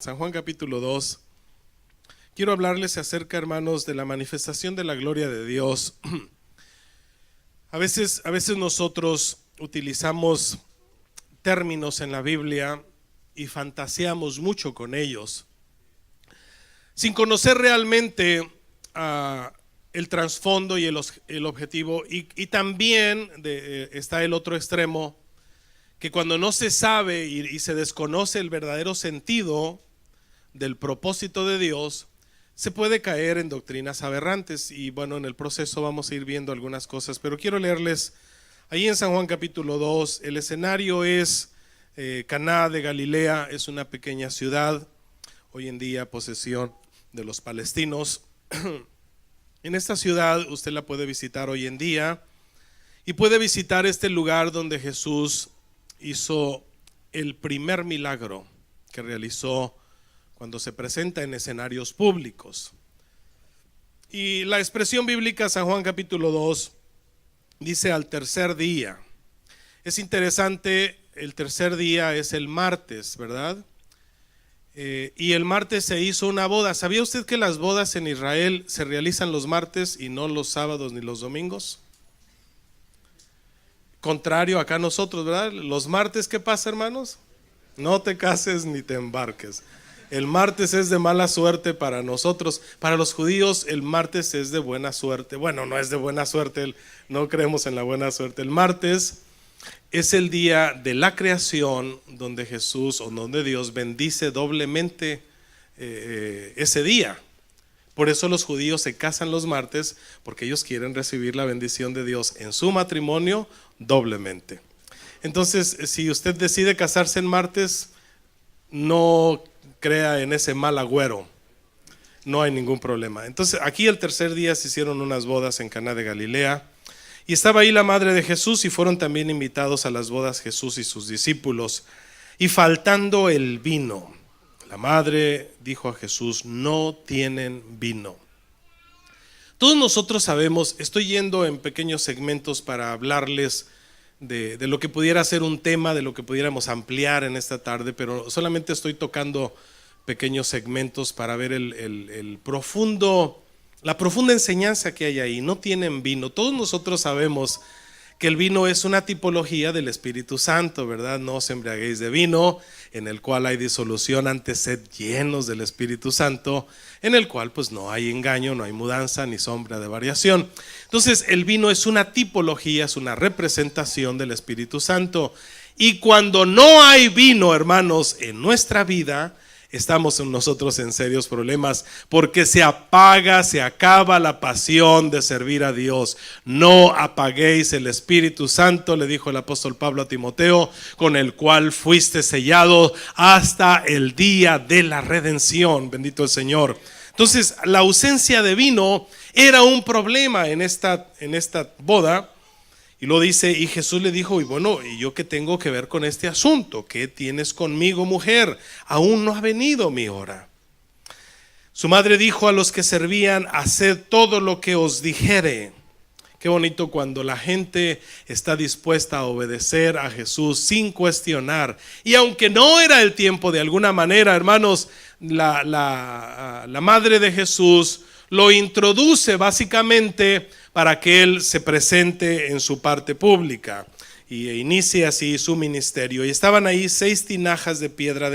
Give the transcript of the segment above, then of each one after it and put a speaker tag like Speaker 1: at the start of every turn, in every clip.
Speaker 1: San Juan capítulo 2. Quiero hablarles acerca, hermanos, de la manifestación de la gloria de Dios. A veces nosotros utilizamos términos en la Biblia y fantaseamos mucho con ellos, sin conocer realmente el trasfondo y el objetivo. Y también está el otro extremo, que cuando no se sabe y se desconoce el verdadero sentido del propósito de Dios, se puede caer en doctrinas aberrantes. Y bueno, en el proceso vamos a ir viendo algunas cosas, pero quiero leerles ahí en San Juan capítulo 2. El escenario es Caná de Galilea, es una pequeña ciudad, hoy en día posesión de los palestinos. En esta ciudad usted la puede visitar hoy en día y puede visitar este lugar donde Jesús hizo el primer milagro que realizó cuando se presenta en escenarios públicos. Y la expresión bíblica San Juan capítulo 2 dice al tercer día. Es interesante, el tercer día es el martes, ¿verdad? Y el martes se hizo una boda. ¿Sabía usted que las bodas en Israel se realizan los martes y no los sábados ni los domingos? Contrario acá nosotros, ¿verdad? Los martes, ¿qué pasa, hermanos? No te cases ni te embarques. El martes es de mala suerte para nosotros. Para los judíos el martes es de buena suerte. Bueno, no es de buena suerte, no creemos en la buena suerte. El martes es el día de la creación, donde Jesús o donde Dios bendice doblemente ese día. Por eso los judíos se casan los martes, porque ellos quieren recibir la bendición de Dios en su matrimonio doblemente. Entonces, si usted decide casarse en martes, no crea en ese mal agüero, no hay ningún problema. Entonces, aquí el tercer día se hicieron unas bodas en Caná de Galilea, y estaba ahí la madre de Jesús, y fueron también invitados a las bodas Jesús y sus discípulos. Y faltando el vino, la madre dijo a Jesús: no tienen vino. Todos nosotros sabemos, estoy yendo en pequeños segmentos para hablarles de lo que pudiera ser un tema, de lo que pudiéramos ampliar en esta tarde, pero solamente estoy tocando pequeños segmentos para ver la profunda enseñanza que hay ahí. No tienen vino. Todos nosotros sabemos que el vino es una tipología del Espíritu Santo, ¿verdad? No os embriaguéis de vino, en el cual hay disolución, antes sed llenos del Espíritu Santo, en el cual pues no hay engaño, no hay mudanza ni sombra de variación. Entonces el vino es una tipología, es una representación del Espíritu Santo. Y cuando no hay vino, hermanos, en nuestra vida, estamos nosotros en serios problemas, porque se acaba la pasión de servir a Dios. No apaguéis el Espíritu Santo, le dijo el apóstol Pablo a Timoteo, con el cual fuiste sellado hasta el día de la redención. Bendito el Señor. Entonces, la ausencia de vino era un problema en esta boda. Y lo dice, y Jesús le dijo: y bueno, ¿y yo qué tengo que ver con este asunto? ¿Qué tienes conmigo, mujer? Aún no ha venido mi hora. Su madre dijo a los que servían: haced todo lo que os dijere. Qué bonito cuando la gente está dispuesta a obedecer a Jesús sin cuestionar. Y aunque no era el tiempo, de alguna manera, hermanos, la madre de Jesús lo introduce básicamente para que él se presente en su parte pública y inicie así su ministerio. Y estaban ahí 6 tinajas de piedra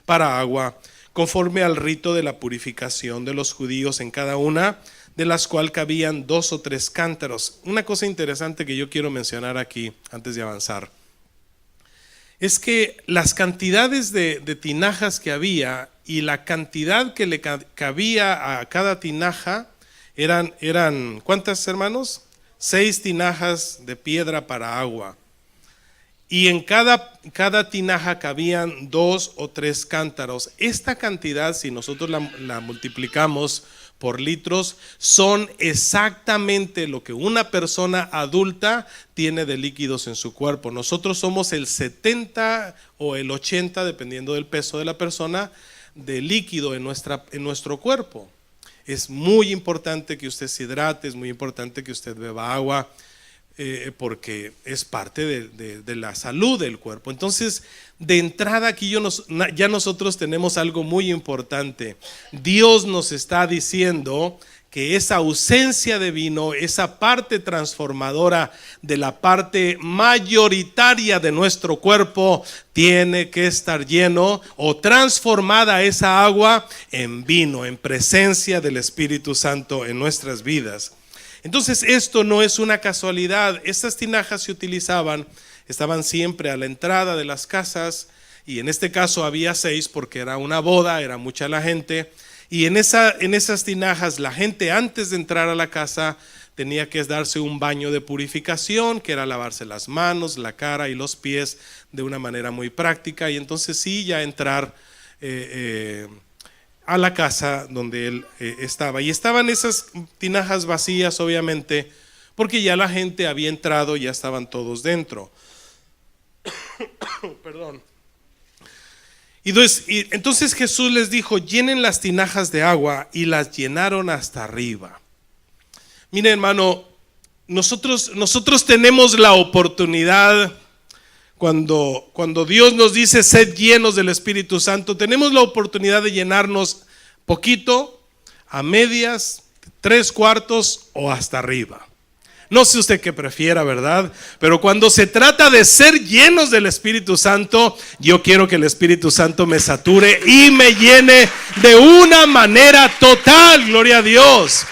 Speaker 1: para agua, conforme al rito de la purificación de los judíos, en cada una de las cuales cabían 2 o 3 cántaros. Una cosa interesante que yo quiero mencionar aquí antes de avanzar es que las cantidades de tinajas que había y la cantidad que le cabía a cada tinaja eran ¿cuántas, hermanos? 6 tinajas de piedra para agua. Y en cada tinaja cabían 2 o 3 cántaros. Esta cantidad, si nosotros la multiplicamos por litros, son exactamente lo que una persona adulta tiene de líquidos en su cuerpo. Nosotros somos el 70 o el 80, dependiendo del peso de la persona, de líquido en nuestro cuerpo. Es muy importante que usted se hidrate, es muy importante que usted beba agua. porque es parte de la salud del cuerpo. Entonces, de entrada aquí ya nosotros tenemos algo muy importante. Dios nos está diciendo que esa ausencia de vino, esa parte transformadora de la parte mayoritaria de nuestro cuerpo, tiene que estar lleno o transformada esa agua en vino, en presencia del Espíritu Santo en nuestras vidas. Entonces esto no es una casualidad. Estas tinajas se utilizaban, estaban siempre a la entrada de las casas, y en este caso había 6 porque era una boda, era mucha la gente. Y en esas tinajas la gente antes de entrar a la casa tenía que darse un baño de purificación, que era lavarse las manos, la cara y los pies de una manera muy práctica, y entonces sí ya entrar a la casa donde él estaba. Y estaban esas tinajas vacías, obviamente, porque ya la gente había entrado, ya estaban todos dentro. Perdón. Y entonces Jesús les dijo: llenen las tinajas de agua, y las llenaron hasta arriba. Mire, hermano, nosotros tenemos la oportunidad, cuando Dios nos dice sed llenos del Espíritu Santo, tenemos la oportunidad de llenarnos poquito, a medias, 3/4 o hasta arriba. No sé usted qué prefiera, ¿verdad? Pero cuando se trata de ser llenos del Espíritu Santo, yo quiero que el Espíritu Santo me sature y me llene de una manera total. Gloria a Dios.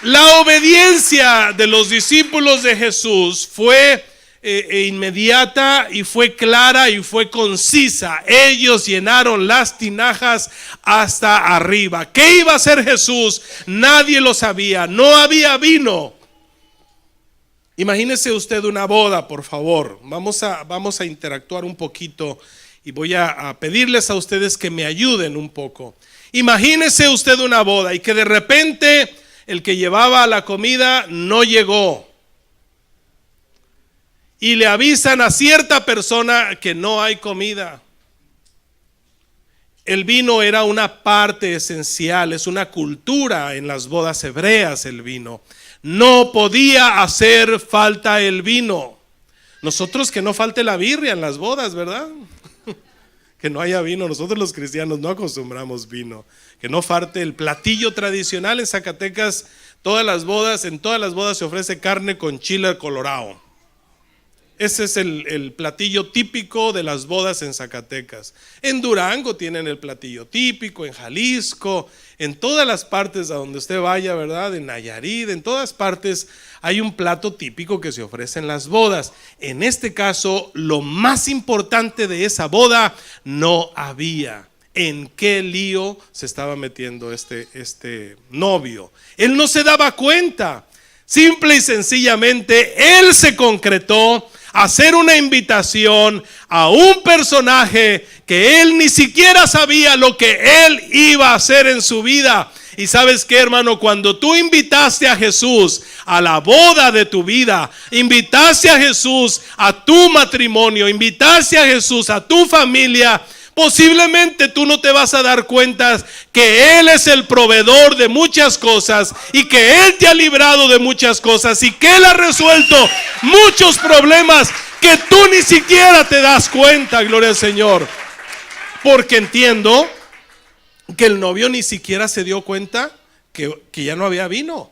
Speaker 1: La obediencia de los discípulos de Jesús fue inmediata, y fue clara, y fue concisa. Ellos llenaron las tinajas hasta arriba. ¿Qué iba a hacer Jesús? Nadie lo sabía. No había vino. Imagínese usted una boda, por favor. Vamos a interactuar un poquito, y voy a pedirles a ustedes que me ayuden un poco. Imagínese usted una boda y que de repente el que llevaba la comida no llegó, y le avisan a cierta persona que no hay comida. El vino era una parte esencial, es una cultura en las bodas hebreas el vino. No podía hacer falta el vino. Nosotros, que no falte la birria en las bodas, ¿verdad? Que no haya vino. Nosotros los cristianos no acostumbramos vino. Que no falte el platillo tradicional en Zacatecas. En todas las bodas se ofrece carne con chile colorado. Ese es el platillo típico de las bodas en Zacatecas. En Durango tienen el platillo típico, en Jalisco, en todas las partes a donde usted vaya, ¿verdad? En Nayarit, en todas partes hay un plato típico que se ofrece en las bodas. En este caso, lo más importante de esa boda no había. ¿En qué lío se estaba metiendo este novio? Él no se daba cuenta. Simple y sencillamente, él se concretó a hacer una invitación a un personaje que él ni siquiera sabía lo que él iba a hacer en su vida. Y sabes qué, hermano, cuando tú invitaste a Jesús a la boda de tu vida, invitaste a Jesús a tu matrimonio, invitaste a Jesús a tu familia, posiblemente tú no te vas a dar cuenta que Él es el proveedor de muchas cosas, y que Él te ha librado de muchas cosas, y que Él ha resuelto muchos problemas que tú ni siquiera te das cuenta. Gloria al Señor. Porque entiendo que el novio ni siquiera se dio cuenta que ya no había vino.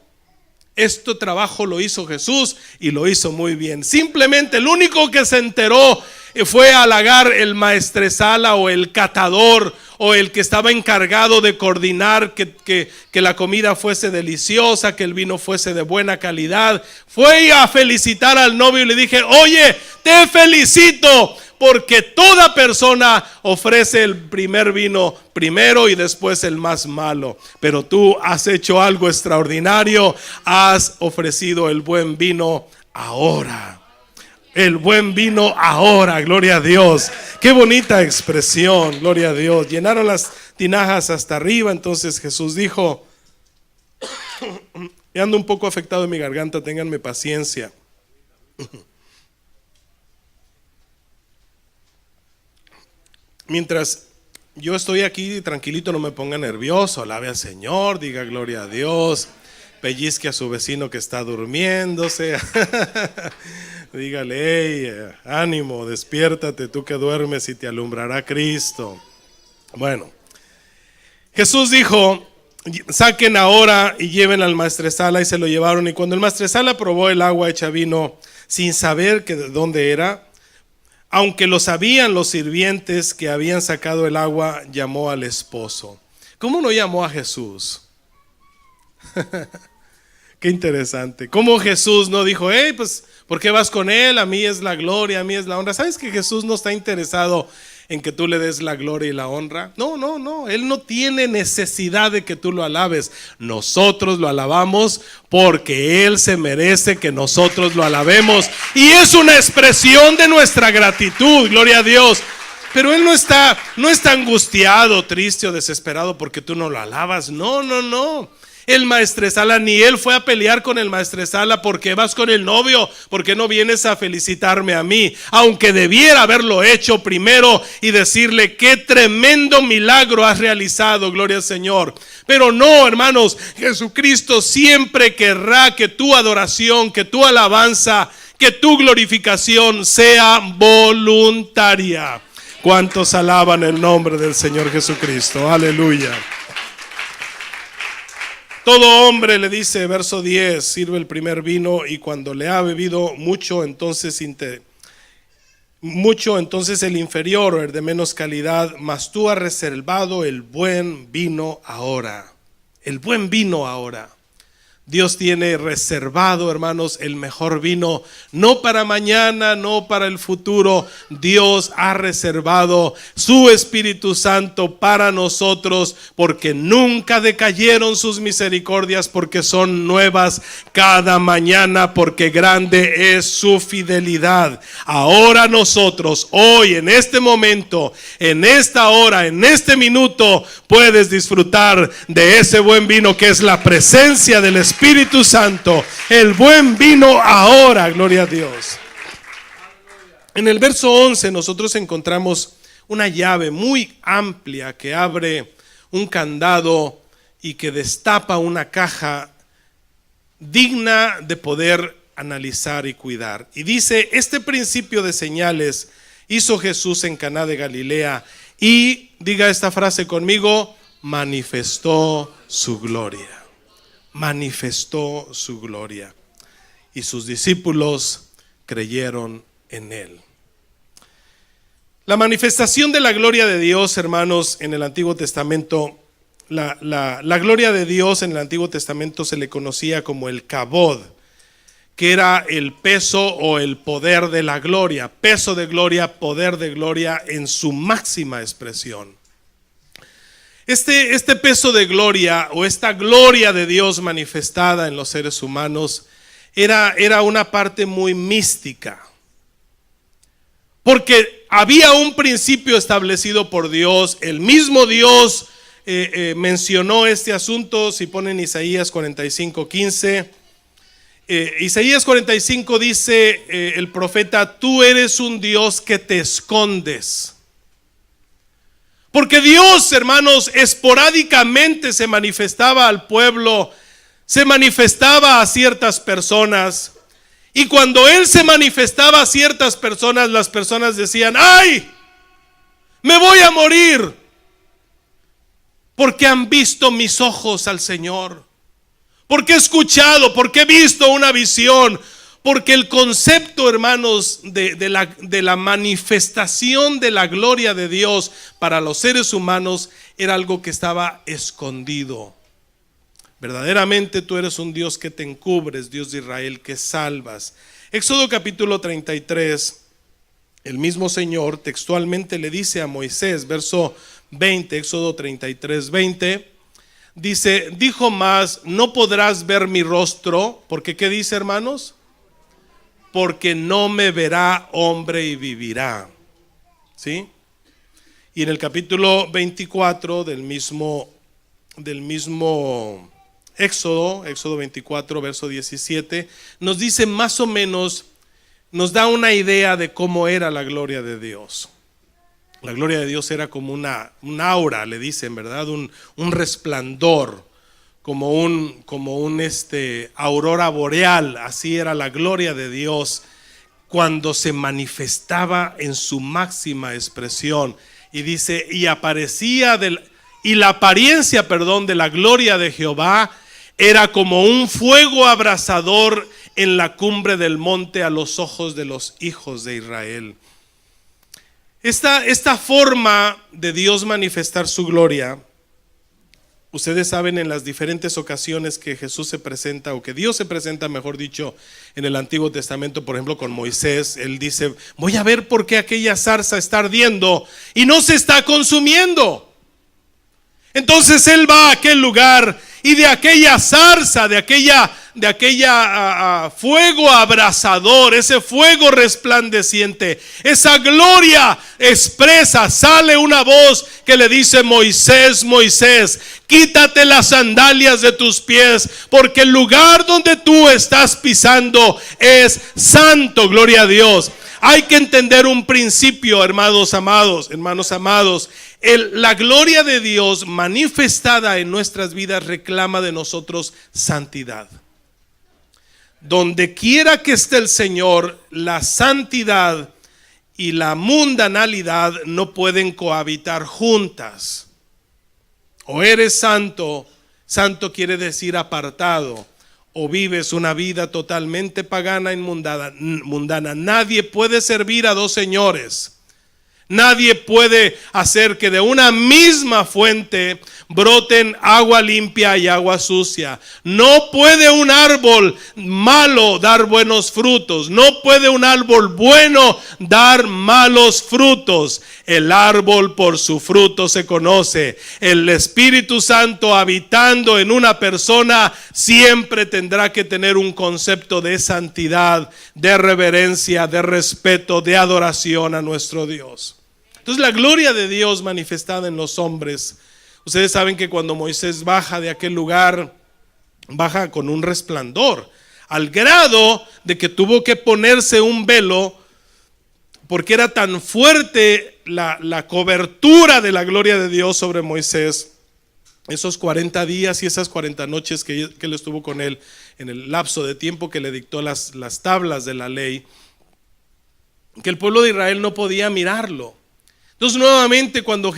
Speaker 1: Este trabajo lo hizo Jesús, y lo hizo muy bien. Simplemente el único que se enteró fue halagar el maestresala, o el catador, o el que estaba encargado de coordinar que la comida fuese deliciosa, que el vino fuese de buena calidad. Fue a felicitar al novio y le dije: oye, te felicito, porque toda persona ofrece el primer vino primero y después el más malo, pero tú has hecho algo extraordinario, has ofrecido el buen vino ahora. El buen vino ahora, gloria a Dios. Qué bonita expresión, gloria a Dios. Llenaron las tinajas hasta arriba. Entonces Jesús dijo: ando un poco afectado en mi garganta, ténganme paciencia. Mientras yo estoy aquí tranquilito, no me ponga nervioso. Alabe al Señor, diga gloria a Dios. pellizque a su vecino que está durmiéndose. Dígale, hey, ánimo, despiértate tú que duermes y te alumbrará Cristo. Bueno, Jesús dijo, saquen ahora y lleven al maestresala, y se lo llevaron. Y cuando el maestresala probó el agua hecha vino sin saber que de dónde era, aunque lo sabían los sirvientes que habían sacado el agua, llamó al esposo. ¿Cómo no llamó a Jesús? Qué interesante. ¿Cómo Jesús no dijo, hey, pues, ¿por qué vas con él? A mí es la gloria, a mí es la honra. ¿Sabes que Jesús no está interesado en que tú le des la gloria y la honra? No. Él no tiene necesidad de que tú lo alabes. Nosotros lo alabamos porque Él se merece que nosotros lo alabemos. Y es una expresión de nuestra gratitud, gloria a Dios. Pero Él no está angustiado, triste o desesperado porque tú no lo alabas. No. El maestresala, ni él fue a pelear con el maestresala. ¿Por qué vas con el novio? ¿Por qué no vienes a felicitarme a mí? Aunque debiera haberlo hecho primero y decirle, qué tremendo milagro has realizado, gloria al Señor. Pero no, hermanos, Jesucristo siempre querrá que tu adoración, que tu alabanza, que tu glorificación sea voluntaria. ¿Cuántos alaban el nombre del Señor Jesucristo? Aleluya. Todo hombre, le dice, verso 10, sirve el primer vino, y cuando le ha bebido mucho, entonces el inferior o el de menos calidad, mas tú has reservado el buen vino ahora. El buen vino ahora. Dios tiene reservado, hermanos, el mejor vino, no para mañana, no para el futuro. Dios ha reservado su Espíritu Santo para nosotros, porque nunca decayeron sus misericordias, porque son nuevas cada mañana, porque grande es su fidelidad. Ahora nosotros, hoy, en este momento, en esta hora, en este minuto, puedes disfrutar de ese buen vino que es la presencia del Espíritu Santo, el buen vino ahora, gloria a Dios. En el verso 11 nosotros encontramos una llave muy amplia que abre un candado y que destapa una caja digna de poder analizar y cuidar. Y dice, este principio de señales hizo Jesús en Caná de Galilea y, diga esta frase conmigo, manifestó su gloria. Manifestó su gloria, y sus discípulos creyeron en él. La manifestación de la gloria de Dios, hermanos, en el Antiguo Testamento, la gloria de Dios en el Antiguo Testamento se le conocía como el kabod, que era el peso o el poder de la gloria, peso de gloria, poder de gloria en su máxima expresión. Este peso de gloria o esta gloria de Dios manifestada en los seres humanos era una parte muy mística, porque había un principio establecido por Dios. El mismo Dios mencionó este asunto. Si ponen Isaías 45:15, Isaías 45 dice el profeta, tú eres un Dios que te escondes. Porque Dios, hermanos, esporádicamente se manifestaba al pueblo, se manifestaba a ciertas personas, y cuando Él se manifestaba a ciertas personas, las personas decían, ¡ay! Me voy a morir, porque han visto mis ojos al Señor, porque he escuchado, porque he visto una visión. Porque el concepto, hermanos, de la manifestación de la gloria de Dios para los seres humanos era algo que estaba escondido. Verdaderamente tú eres un Dios que te encubres, Dios de Israel, que salvas. Éxodo capítulo 33, el mismo Señor textualmente le dice a Moisés, verso 20, Éxodo 33, 20, dice, dijo más, no podrás ver mi rostro, porque ¿qué dice, hermanos? Porque no me verá hombre y vivirá. ¿Sí? Y en el capítulo 24 del mismo Éxodo 24, verso 17, nos dice más o menos, nos da una idea de cómo era la gloria de Dios. La gloria de Dios era como un aura, le dicen, ¿verdad? Un resplandor, aurora boreal. Así era la gloria de Dios cuando se manifestaba en su máxima expresión. Y dice, y la apariencia de la gloria de Jehová era como un fuego abrasador en la cumbre del monte a los ojos de los hijos de Israel. Esta forma de Dios manifestar su gloria, ustedes saben, en las diferentes ocasiones que Jesús se presenta, o que Dios se presenta, mejor dicho, en el Antiguo Testamento, por ejemplo con Moisés, él dice, voy a ver por qué aquella zarza está ardiendo y no se está consumiendo. Entonces él va a aquel lugar y de aquella zarza, de aquella fuego abrasador, ese fuego resplandeciente, esa gloria expresa, sale una voz que le dice, Moisés, Moisés, quítate las sandalias de tus pies, porque el lugar donde tú estás pisando es santo. Gloria a Dios. Hay que entender un principio, hermanos amados. La gloria de Dios manifestada en nuestras vidas reclama de nosotros santidad. Donde quiera que esté el Señor, la santidad y la mundanalidad no pueden cohabitar juntas. O eres santo, santo quiere decir apartado, o vives una vida totalmente pagana y mundana. Nadie puede servir a dos señores. Nadie puede hacer que de una misma fuente broten agua limpia y agua sucia. No puede un árbol malo dar buenos frutos. No puede un árbol bueno dar malos frutos. El árbol por su fruto se conoce. El Espíritu Santo habitando en una persona siempre tendrá que tener un concepto de santidad, de reverencia, de respeto, de adoración a nuestro Dios. Entonces la gloria de Dios manifestada en los hombres. Ustedes saben que cuando Moisés baja de aquel lugar, baja con un resplandor, al grado de que tuvo que ponerse un velo, porque era tan fuerte la cobertura de la gloria de Dios sobre Moisés. Esos 40 días y esas 40 noches que él estuvo con él, en el lapso de tiempo que le dictó las tablas de la ley, que el pueblo de Israel no podía mirarlo. Entonces nuevamente cuando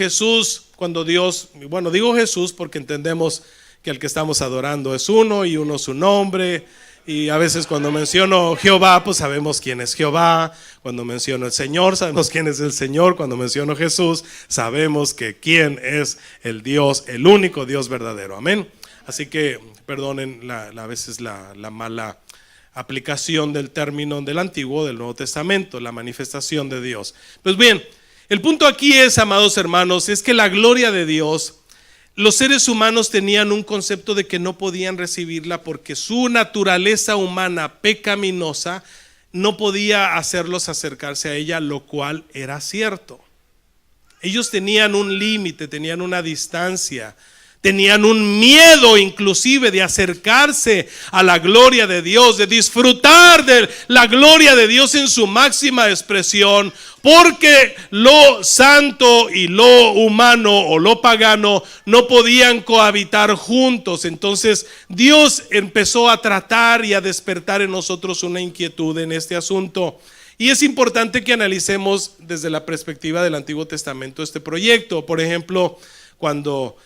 Speaker 1: Dios, bueno, digo Jesús porque entendemos que el que estamos adorando es uno y uno su nombre, y a veces cuando menciono Jehová, pues sabemos quién es Jehová. Cuando menciono el Señor, sabemos quién es el Señor. Cuando menciono Jesús, sabemos que quién es el Dios, el único Dios verdadero. Amén. Así que perdonen a veces la mala aplicación del término del Antiguo, del Nuevo Testamento, la manifestación de Dios. Pues bien, el punto aquí es, amados hermanos, es que la gloria de Dios, los seres humanos tenían un concepto de que no podían recibirla porque su naturaleza humana pecaminosa no podía hacerlos acercarse a ella, lo cual era cierto. Ellos tenían un límite, tenían una distancia, tenían un miedo inclusive de acercarse a la gloria de Dios, de disfrutar de la gloria de Dios en su máxima expresión, porque lo santo y lo humano o lo pagano no podían cohabitar juntos. Entonces Dios empezó a tratar y a despertar en nosotros una inquietud en este asunto. Y es importante que analicemos desde la perspectiva del Antiguo Testamento este proyecto. Por ejemplo, cuando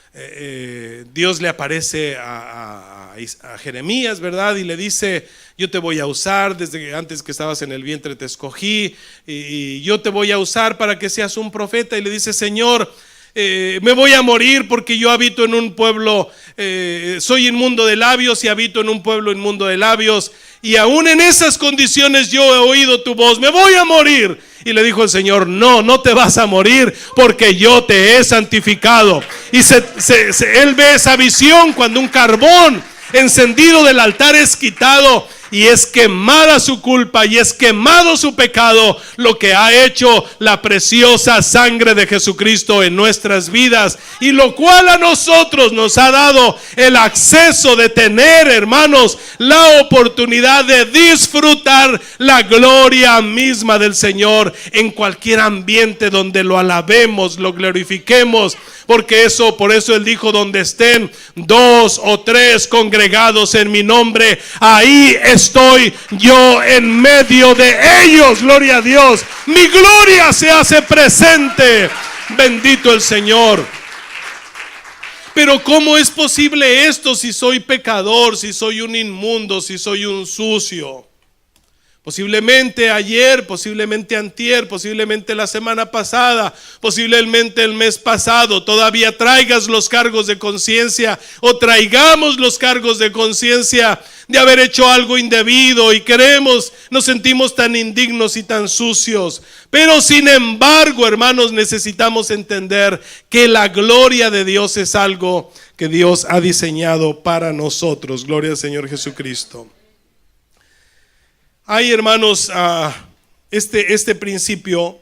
Speaker 1: Dios le aparece a Jeremías, ¿verdad? Y le dice, yo te voy a usar, desde que antes que estabas en el vientre te escogí, y yo te voy a usar para que seas un profeta. Y le dice, Señor, me voy a morir porque yo habito en un pueblo, soy inmundo de labios y habito en un pueblo inmundo de labios, y aún en esas condiciones yo he oído tu voz, me voy a morir. Y le dijo el Señor, no te vas a morir porque yo te he santificado. Y él ve esa visión cuando un carbón encendido del altar es quitado y es quemada su culpa y es quemado su pecado, lo que ha hecho la preciosa sangre de Jesucristo en nuestras vidas, y lo cual a nosotros nos ha dado el acceso de tener, hermanos, la oportunidad de disfrutar la gloria misma del Señor en cualquier ambiente donde lo alabemos, lo glorifiquemos, Porque por eso Él dijo: donde estén 2 o 3 congregados en mi nombre, ahí estoy yo en medio de ellos. Gloria a Dios. Mi gloria se hace presente. Bendito el Señor. Pero ¿cómo es posible esto si soy pecador, si soy un inmundo, si soy un sucio? Posiblemente ayer, posiblemente antier, posiblemente la semana pasada, posiblemente el mes pasado, todavía traigas los cargos de conciencia, o traigamos los cargos de conciencia de haber hecho algo indebido, y nos sentimos tan indignos y tan sucios. Pero sin embargo, hermanos, necesitamos entender que la gloria de Dios es algo que Dios ha diseñado para nosotros. Gloria al Señor Jesucristo. Hay, hermanos, este principio,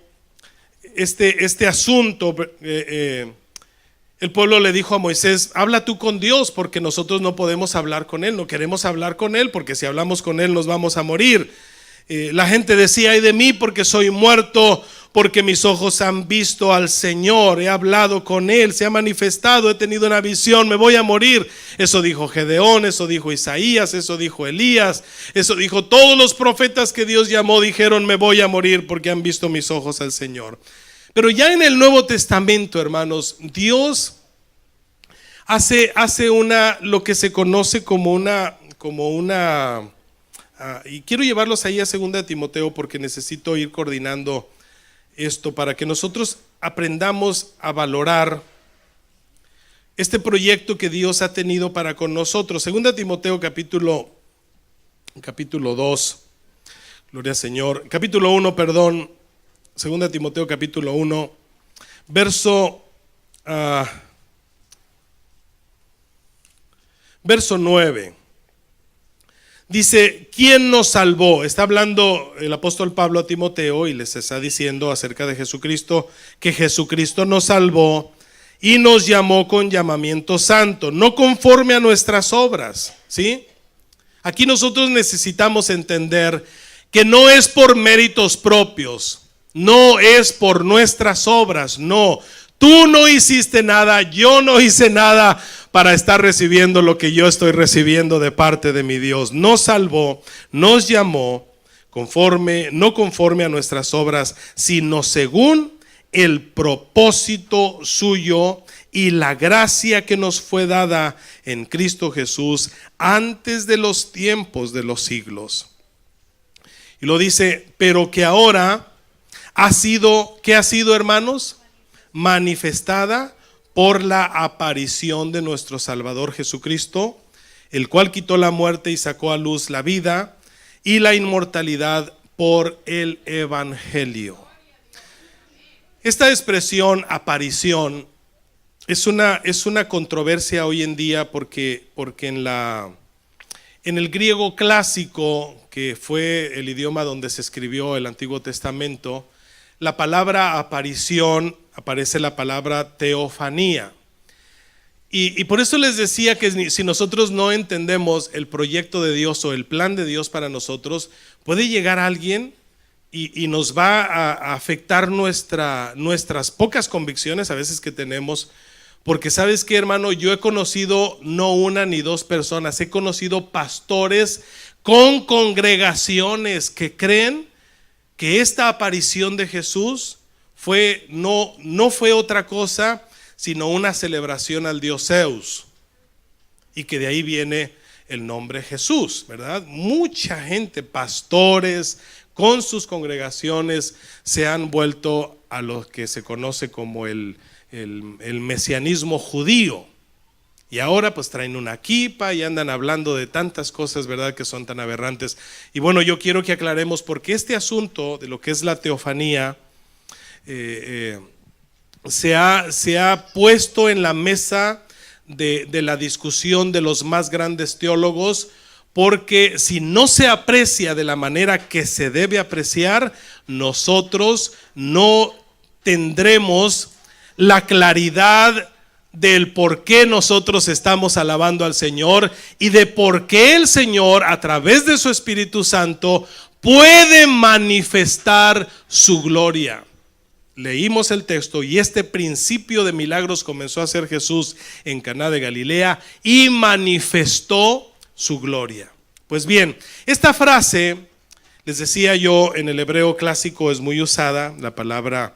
Speaker 1: este asunto, el pueblo le dijo a Moisés: habla tú con Dios, porque nosotros no podemos hablar con Él, no queremos hablar con Él, porque si hablamos con Él nos vamos a morir. La gente decía: ay de mí, porque soy muerto, porque mis ojos han visto al Señor, he hablado con Él, se ha manifestado, he tenido una visión, me voy a morir. Eso dijo Gedeón, eso dijo Isaías, eso dijo Elías, eso dijo todos los profetas que Dios llamó, dijeron: me voy a morir porque han visto mis ojos al Señor. Pero ya en el Nuevo Testamento, hermanos, Dios hace lo que se conoce como una y quiero llevarlos ahí a 2 Timoteo, porque necesito ir coordinando esto para que nosotros aprendamos a valorar este proyecto que Dios ha tenido para con nosotros. 2 Timoteo capítulo 2, gloria al Señor, capítulo 1, perdón, 2 Timoteo capítulo 1, verso 9. Dice: ¿quién nos salvó? Está hablando el apóstol Pablo a Timoteo y les está diciendo acerca de Jesucristo, que Jesucristo nos salvó y nos llamó con llamamiento santo, no conforme a nuestras obras. ¿Sí? Aquí nosotros necesitamos entender que no es por méritos propios, no es por nuestras obras, no. Tú no hiciste nada, yo no hice nada para estar recibiendo lo que yo estoy recibiendo de parte de mi Dios. Nos salvó, nos llamó no conforme a nuestras obras, sino según el propósito suyo y la gracia que nos fue dada en Cristo Jesús antes de los tiempos de los siglos. Y lo dice: pero que ahora ¿qué ha sido, hermanos? Manifestada por la aparición de nuestro Salvador Jesucristo, el cual quitó la muerte y sacó a luz la vida y la inmortalidad por el Evangelio. Esta expresión aparición es una controversia hoy en día, porque en el griego clásico, que fue el idioma donde se escribió el Antiguo Testamento, la palabra aparición aparece la palabra teofanía. Y por eso les decía que si nosotros no entendemos el proyecto de Dios o el plan de Dios para nosotros, puede llegar alguien y nos va a afectar nuestras pocas convicciones a veces que tenemos. Porque ¿sabes qué, hermano? Yo he conocido no una ni dos personas, he conocido pastores con congregaciones que creen que esta aparición de Jesús no fue otra cosa sino una celebración al dios Zeus, y que de ahí viene el nombre Jesús, ¿verdad? Mucha gente, pastores con sus congregaciones, se han vuelto a lo que se conoce como el mesianismo judío. Y ahora pues traen una kipa y andan hablando de tantas cosas, ¿verdad?, que son tan aberrantes. Y bueno, yo quiero que aclaremos, porque este asunto de lo que es la teofanía se ha puesto en la mesa de la discusión de los más grandes teólogos, porque si no se aprecia de la manera que se debe apreciar, nosotros no tendremos la claridad del por qué nosotros estamos alabando al Señor y de por qué el Señor, a través de su Espíritu Santo, puede manifestar su gloria. leímos el texto y este principio de milagros comenzó a hacer Jesús en Caná de Galilea y manifestó su gloria. Pues bien, esta frase, les decía yo, en el hebreo clásico es muy usada, la palabra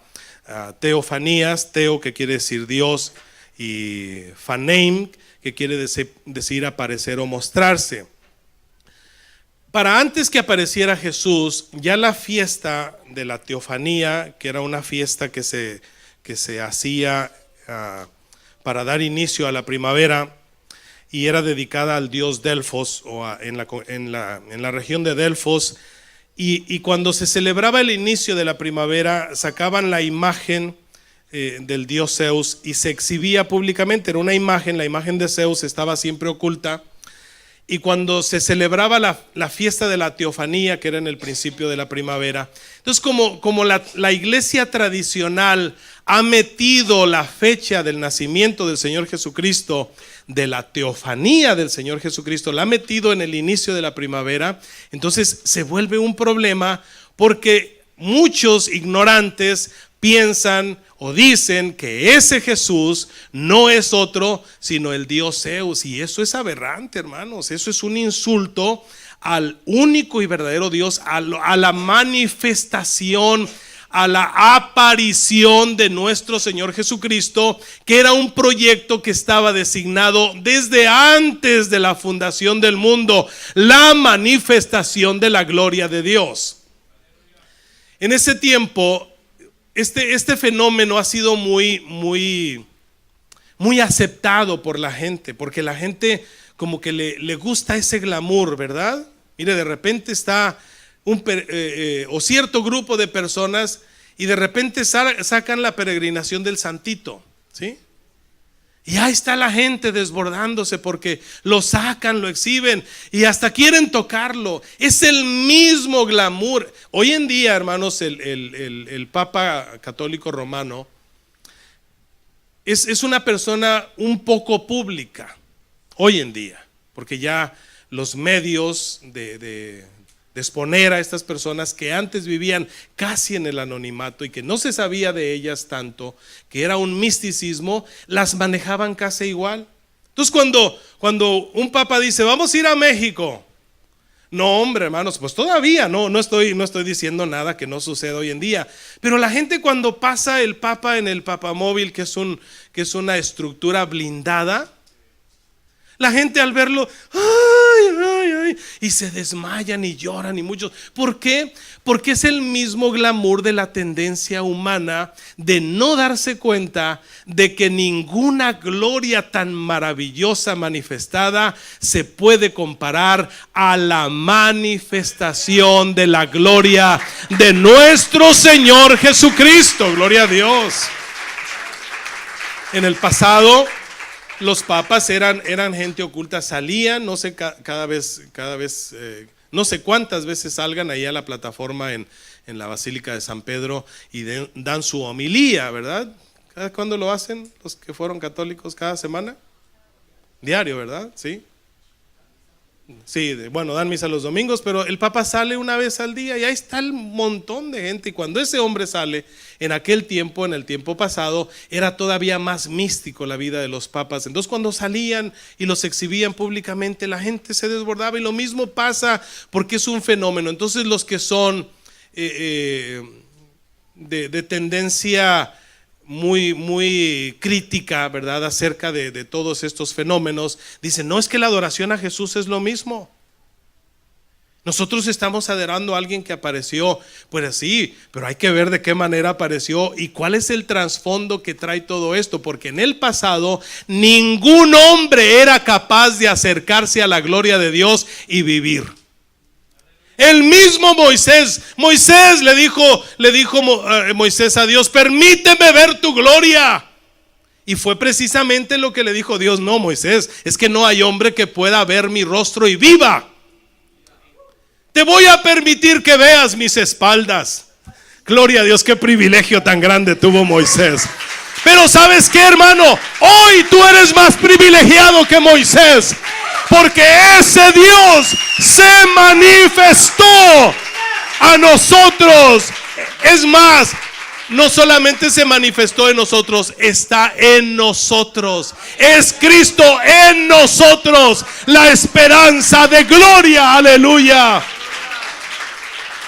Speaker 1: teofanías, teo que quiere decir Dios y faneim que quiere decir aparecer o mostrarse. Para antes que apareciera Jesús, ya la fiesta de la teofanía, que era una fiesta que se hacía para dar inicio a la primavera y era dedicada al dios Delfos en la región de Delfos, y cuando se celebraba el inicio de la primavera sacaban la imagen del dios Zeus y se exhibía públicamente. Era una imagen, la imagen de Zeus estaba siempre oculta. Y cuando se celebraba la fiesta de la teofanía, que era en el principio de la primavera, entonces como la iglesia tradicional ha metido la fecha del nacimiento del Señor Jesucristo, de la teofanía del Señor Jesucristo, la ha metido en el inicio de la primavera, entonces se vuelve un problema porque muchos ignorantes piensan o dicen que ese Jesús no es otro sino el dios Zeus, y eso es aberrante, hermanos. Eso es un insulto al único y verdadero Dios, a la manifestación, a la aparición de nuestro Señor Jesucristo, que era un proyecto que estaba designado desde antes de la fundación del mundo, la manifestación de la gloria de Dios. En ese tiempo este fenómeno ha sido muy aceptado por la gente, porque la gente como que le gusta ese glamour, ¿verdad? Mire, de repente está o cierto grupo de personas y de repente sacan la peregrinación del Santito, ¿sí? Y ahí está la gente desbordándose porque lo sacan, lo exhiben y hasta quieren tocarlo. Es el mismo glamour. Hoy en día, hermanos, el Papa Católico Romano es una persona un poco pública hoy en día, porque ya los medios de exponer a estas personas que antes vivían casi en el anonimato y que no se sabía de ellas tanto, que era un misticismo, las manejaban casi igual. Entonces cuando un papa dice vamos a ir a México, no, hombre, hermanos, pues todavía no estoy diciendo nada que no suceda hoy en día, pero la gente cuando pasa el papa en el papamóvil, que es una estructura blindada, la gente al verlo, y se desmayan y lloran y muchos. ¿Por qué? Porque es el mismo glamour de la tendencia humana de no darse cuenta de que ninguna gloria tan maravillosa manifestada se puede comparar a la manifestación de la gloria de nuestro Señor Jesucristo. Gloria a Dios. En el pasado los papas eran gente oculta, salían, no sé, cada vez, no sé cuántas veces salgan ahí a la plataforma en la Basílica de San Pedro y dan su homilía, ¿verdad? ¿Cuándo lo hacen los que fueron católicos? ¿Cada semana? Diario, ¿verdad? Sí. Sí, bueno, dan misa los domingos, pero el Papa sale una vez al día y ahí está el montón de gente. Y cuando ese hombre sale, en aquel tiempo, en el tiempo pasado, era todavía más místico la vida de los papas. Entonces cuando salían y los exhibían públicamente, la gente se desbordaba, y lo mismo pasa porque es un fenómeno. Entonces los que son de tendencia muy crítica, ¿verdad?, acerca de todos estos fenómenos, dicen, no, es que la adoración a Jesús es lo mismo. Nosotros estamos adorando a alguien que apareció, pues sí, pero hay que ver de qué manera apareció y cuál es el trasfondo que trae todo esto, porque en el pasado ningún hombre era capaz de acercarse a la gloria de Dios y vivir. El mismo Moisés le dijo Moisés a Dios, permíteme ver tu gloria. Y fue precisamente lo que le dijo Dios, no, Moisés, es que no hay hombre que pueda ver mi rostro y viva. Te voy a permitir que veas mis espaldas. Gloria a Dios, qué privilegio tan grande tuvo Moisés. Pero ¿sabes qué, hermano? Hoy tú eres más privilegiado que Moisés, porque ese Dios se manifestó a nosotros. Es más, no solamente se manifestó en nosotros, está en nosotros. Es Cristo en nosotros, la esperanza de gloria. Aleluya.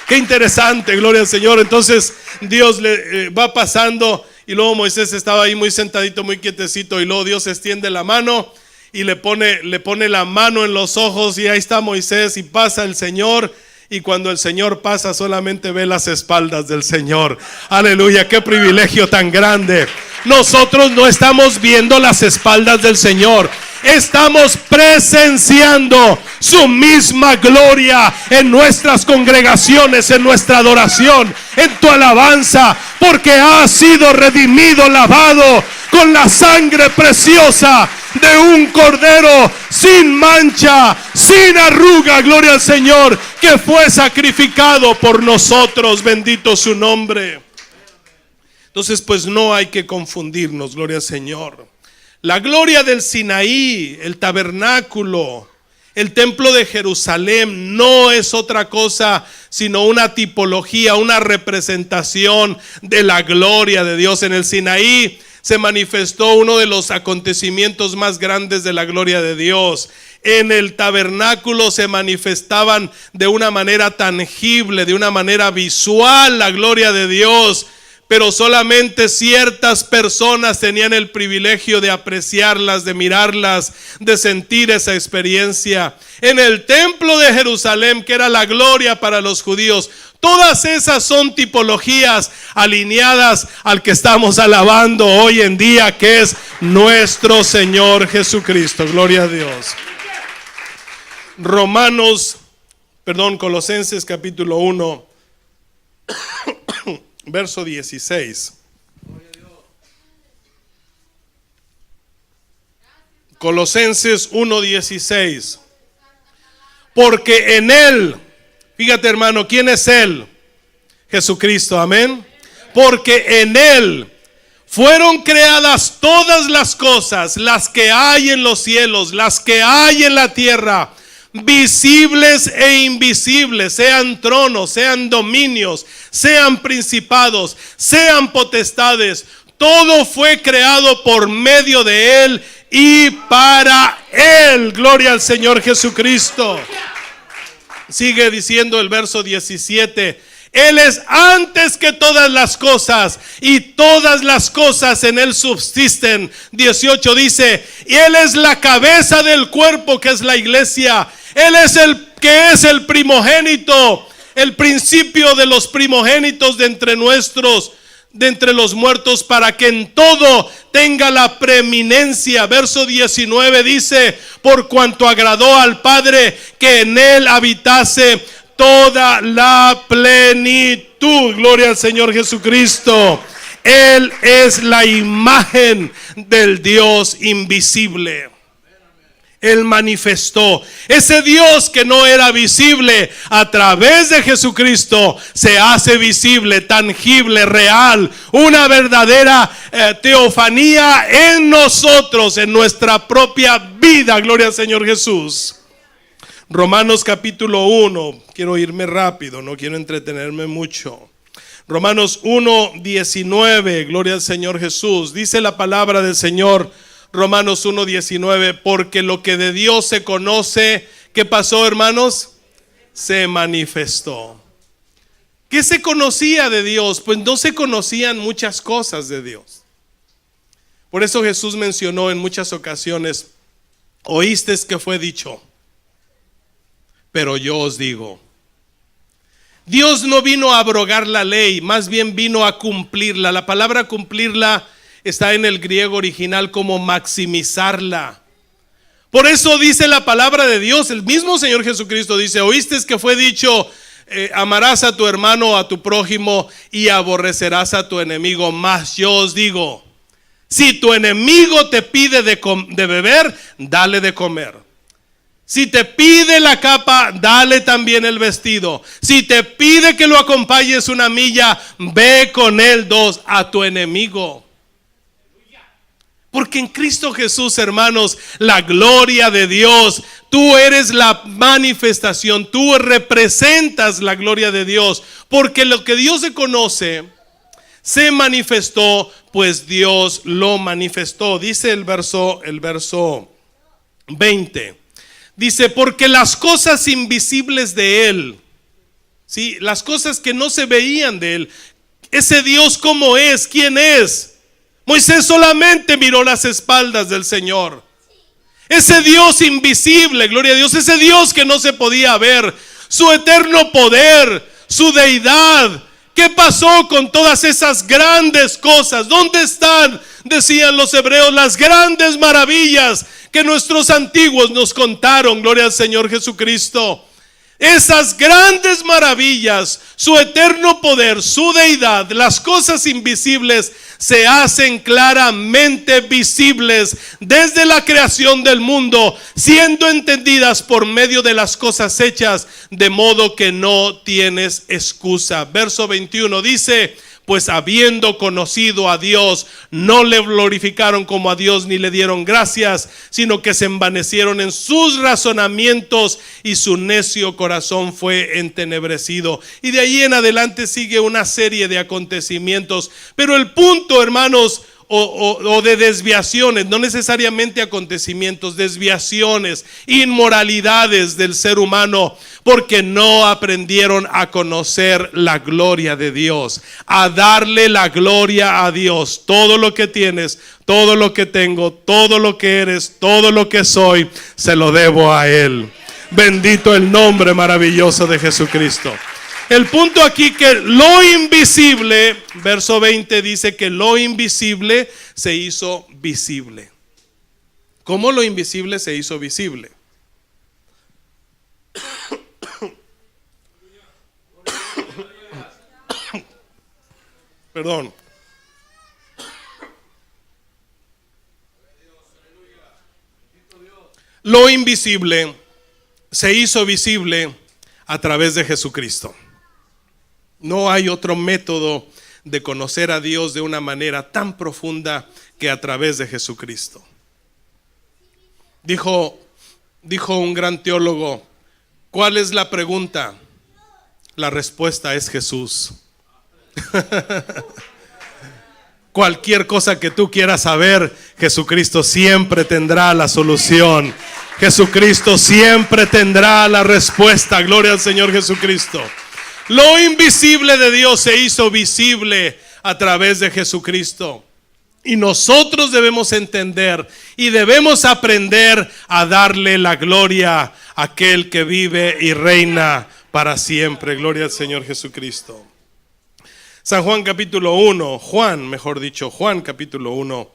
Speaker 1: Qué interesante, gloria al Señor. Entonces Dios le va pasando y luego Moisés estaba ahí muy sentadito, muy quietecito, y luego Dios extiende la mano y le pone la mano en los ojos, y ahí está Moisés y pasa el Señor. Y cuando el Señor pasa, solamente ve las espaldas del Señor. Aleluya, qué privilegio tan grande. Nosotros no estamos viendo las espaldas del Señor, estamos presenciando su misma gloria en nuestras congregaciones, en nuestra adoración, en tu alabanza, porque ha sido redimido, lavado con la sangre preciosa de un cordero sin mancha, sin arruga, gloria al Señor, que fue sacrificado por nosotros. Bendito su nombre. Entonces, pues no hay que confundirnos, gloria al Señor. La gloria del Sinaí, el tabernáculo, el templo de Jerusalén, no es otra cosa sino una tipología, una representación de la gloria de Dios. En el Sinaí se manifestó uno de los acontecimientos más grandes de la gloria de Dios. En el tabernáculo se manifestaban de una manera tangible, de una manera visual, la gloria de Dios. Pero solamente ciertas personas tenían el privilegio de apreciarlas, de mirarlas, de sentir esa experiencia. En el templo de Jerusalén, que era la gloria para los judíos, todas esas son tipologías alineadas al que estamos alabando hoy en día, que es nuestro Señor Jesucristo. Gloria a Dios. Colosenses capítulo 1. Verso 16. Colosenses 1:16. Porque en Él, fíjate hermano, ¿quién es Él? Jesucristo, amén. Porque en Él fueron creadas todas las cosas, las que hay en los cielos, las que hay en la tierra, visibles e invisibles, sean tronos, sean dominios, sean principados, sean potestades. Todo fue creado por medio de Él y para Él. Gloria al Señor Jesucristo. Sigue diciendo el verso 17. Él es antes que todas las cosas, y todas las cosas en Él subsisten. 18 dice, y Él es la cabeza del cuerpo, que es la iglesia. Él es el que es el primogénito, el principio de los primogénitos de entre los muertos, para que en todo tenga la preeminencia. Verso 19 dice, por cuanto agradó al Padre que en Él habitase toda la plenitud. Gloria al Señor Jesucristo. Él es la imagen del Dios invisible. Él manifestó ese Dios que no era visible. A través de Jesucristo se hace visible, tangible, real, una verdadera teofanía en nosotros, en nuestra propia vida. Gloria al Señor Jesús. Romanos capítulo 1, quiero irme rápido, no quiero entretenerme mucho. Romanos 1:19, gloria al Señor Jesús. Dice la palabra del Señor, Romanos 1:19, porque lo que de Dios se conoce, ¿qué pasó, hermanos? Se manifestó. ¿Qué se conocía de Dios? Pues no se conocían muchas cosas de Dios. Por eso Jesús mencionó en muchas ocasiones, oísteis que fue dicho, pero yo os digo. Dios no vino a abrogar la ley, más bien vino a cumplirla. La palabra cumplirla está en el griego original como maximizarla. Por eso dice la palabra de Dios, el mismo Señor Jesucristo dice, oíste que fue dicho, amarás a tu hermano o a tu prójimo y aborrecerás a tu enemigo. Mas yo os digo, si tu enemigo te pide de beber, dale de comer. Si te pide la capa, dale también el vestido. Si te pide que lo acompañes una milla, ve con él 2 a tu enemigo. Porque en Cristo Jesús, hermanos, la gloria de Dios, tú eres la manifestación, tú representas la gloria de Dios. Porque lo que Dios se conoce se manifestó, pues Dios lo manifestó. Dice el verso 20. Dice, porque las cosas invisibles de Él, ¿sí? Las cosas que no se veían de Él, ese Dios cómo es, quién es. Moisés solamente miró las espaldas del Señor. Ese Dios invisible, gloria a Dios, ese Dios que no se podía ver, su eterno poder, su deidad. ¿Qué pasó con todas esas grandes cosas? ¿Dónde están, decían los hebreos, las grandes maravillas que nuestros antiguos nos contaron? Gloria al Señor Jesucristo. Esas grandes maravillas, su eterno poder, su deidad, las cosas invisibles se hacen claramente visibles desde la creación del mundo, siendo entendidas por medio de las cosas hechas, de modo que no tienes excusa. Verso 21 dice, pues habiendo conocido a Dios, no le glorificaron como a Dios ni le dieron gracias, sino que se envanecieron en sus razonamientos y su necio corazón fue entenebrecido. Y de ahí en adelante sigue una serie de acontecimientos. Pero el punto, hermanos, o de desviaciones, no necesariamente acontecimientos, desviaciones, inmoralidades del ser humano, porque no aprendieron a conocer la gloria de Dios, a darle la gloria a Dios. Todo lo que tienes, todo lo que tengo, todo lo que eres, todo lo que soy, se lo debo a Él. Bendito el nombre maravilloso de Jesucristo. El punto aquí que lo invisible, verso 20 dice que lo invisible se hizo visible. ¿Cómo lo invisible se hizo visible? Perdón. Lo invisible se hizo visible a través de Jesucristo. No hay otro método de conocer a Dios de una manera tan profunda que a través de Jesucristo. Dijo un gran teólogo, ¿cuál es la pregunta? La respuesta es Jesús. Cualquier cosa que tú quieras saber, Jesucristo siempre tendrá la solución. Jesucristo siempre tendrá la respuesta. Gloria al Señor Jesucristo. Lo invisible de Dios se hizo visible a través de Jesucristo. Y nosotros debemos entender y debemos aprender a darle la gloria a aquel que vive y reina para siempre. Gloria al Señor Jesucristo. San Juan capítulo 1, Juan capítulo 1.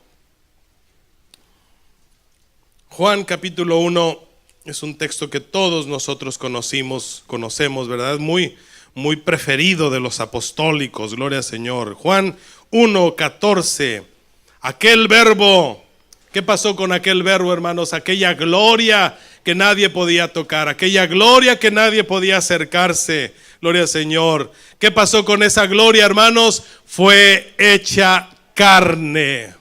Speaker 1: Juan capítulo 1 es un texto que todos nosotros conocemos, ¿verdad? Muy preferido de los apostólicos, gloria al Señor. Juan 1:14, aquel verbo, ¿qué pasó con aquel verbo, hermanos? Aquella gloria que nadie podía tocar, aquella gloria que nadie podía acercarse, gloria al Señor. ¿Qué pasó con esa gloria, hermanos? Fue hecha carne.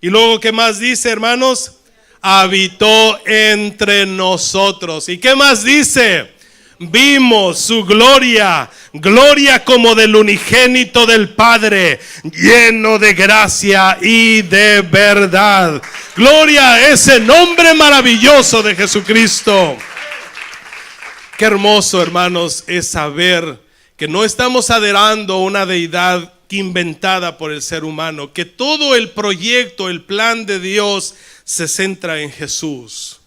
Speaker 1: Y luego, ¿qué más dice, hermanos? Habitó entre nosotros. ¿Y qué más dice? Vimos su gloria, gloria como del unigénito del Padre, lleno de gracia y de verdad. Gloria a ese nombre maravilloso de Jesucristo. Qué hermoso, hermanos, es saber que no estamos adorando una deidad inventada por el ser humano, que todo el proyecto, el plan de Dios se centra en Jesús.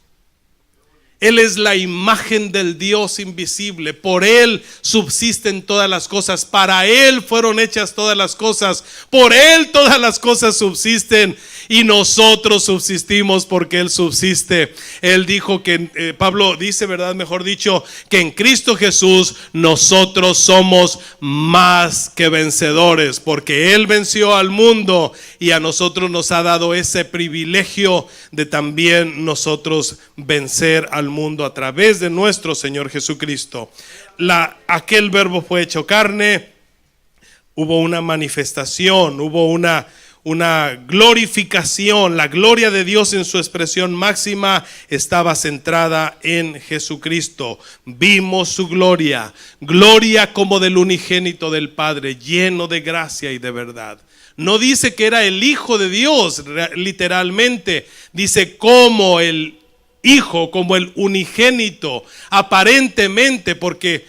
Speaker 1: Él es la imagen del Dios invisible. Por Él subsisten todas las cosas. Para Él fueron hechas todas las cosas. Por Él todas las cosas subsisten. Y nosotros subsistimos porque Él subsiste. Él dijo que, Pablo dice, ¿verdad? Mejor dicho, que en Cristo Jesús nosotros somos más que vencedores. Porque Él venció al mundo y a nosotros nos ha dado ese privilegio de también nosotros vencer al mundo a través de nuestro Señor Jesucristo. Aquel verbo fue hecho carne. Hubo una manifestación, hubo una una glorificación. La gloria de Dios en su expresión máxima estaba centrada en Jesucristo. Vimos su gloria, gloria como del unigénito del Padre, lleno de gracia y de verdad. No dice que era el Hijo de Dios, literalmente, dice como el Hijo, como el unigénito, aparentemente, porque